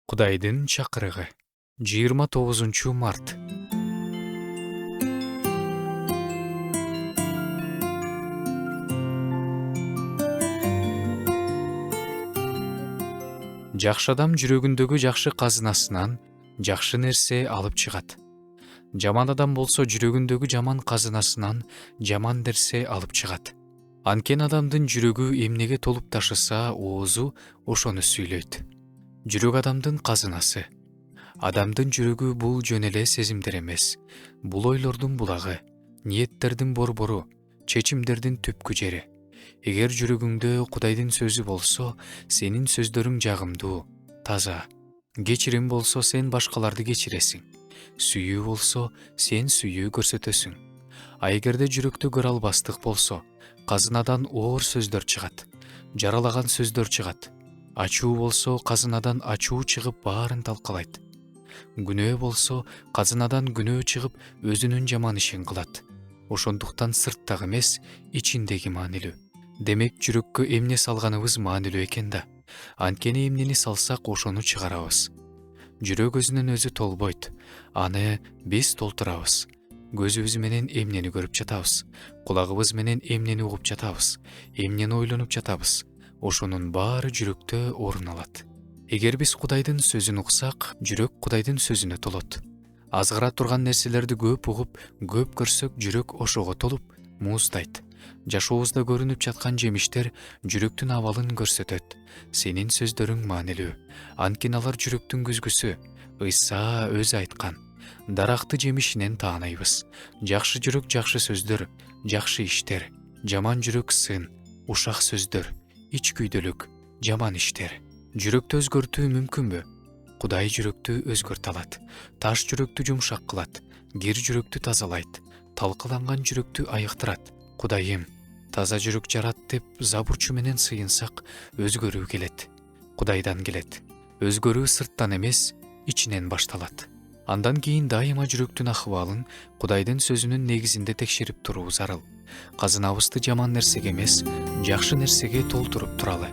Кудайдын чакырыгы 29 март. Жакшы адам жүрөгүндөгү жакшы казынасынан жакшы нерсе алып чыгат. Жаман адам болсо жүрөгүндөгү жаман казынасынан жаман нерсе алып чыгат. Анткени адамдын жүрөгү эмнеге толуп ташыса, оозу ошону сүйлөйт. Жүрөк адамдын казынасы. Адамдын жүрөгү бул жөн эле сезимдер эмес. Бул ойлордун булагы, ниеттердин борбору, чечимдердин түпкү жери. Эгер жүрөгүңдө Кудайдын сөзү болсо, сенин сөздөрүң жагымдуу, таза. Кечирим болсо, сен башкаларды кечиресиң. Сүйүү болсо, сен сүйүү көрсөтөсүң. А эгерде жүрөктө көралбастык болсо, казынадан оор сөздөр чыгат, жаралаган сөздөр чыгат. Ачуу болсо, казынадан ачуу чыгып баарын талкалайт. Күнөө болсо, казынадан күнөө чыгып өзүнүн жаман ишин кылат. Ошондуктан сырттагы эмес, ичиндеги маанилүү. Демек жүрөккө эмне салганыбыз маанилүү экен да. Анткени эмнени салсак ошону чыгарабыз. Жүрөк өзүнөн өзү толбойт. Аны биз толтурабыз. Көзүбүз менен эмнени көрүп жатабыз. Кулагыбыз менен эмнени угуп жатабыз. Эмнени ойлонуп жатабыз. Ошонун баары жүрөктө орун алат. Эгер биз Кудайдын сөзүн уксак, жүрөк Кудайдын сөзүнө толот. Азгыра турган нерселерди көп угуп, көп көрсөк, жүрөк ошого толуп, мууздайт. Жашообузда көрүнүп жаткан жемиштер жүрөктүн абалын көрсөтөт. Сенин сөздөрүң маанилүү. Анткени алар жүрөктүн күзгүсү. Ыйса өзү айткан. Даракты жемишинен тааныйбыз. Жакшы жүрөк жакшы сөздөр, жакшы иштер. Жаман жүрөк сын, ушак сөздөр, ич күйдөлүк, жаман иштер. Жүрөктү өзгөртүү мүмкүнбү? Кудай жүрөктү өзгөртө алат. Таш жүрөктү жумшак кылат, кир жүрөктү тазалайт, талкаланган жүрөктү айыктырат. Кудайым, таза жүрөк жарат деп забурчу менен сыйынсак, өзгөрүү келет. Кудайдан келет. Өзгөрүү сырттан эмес, ичинен башталат. Андан кийин дайыма жүрөктүн акыбалын Кудайдын сөзүнүн негизинде текшерип туруу зарыл. Казынабызды жаман нерсеге эмес, жакшы нерсеге толтуруп туралы.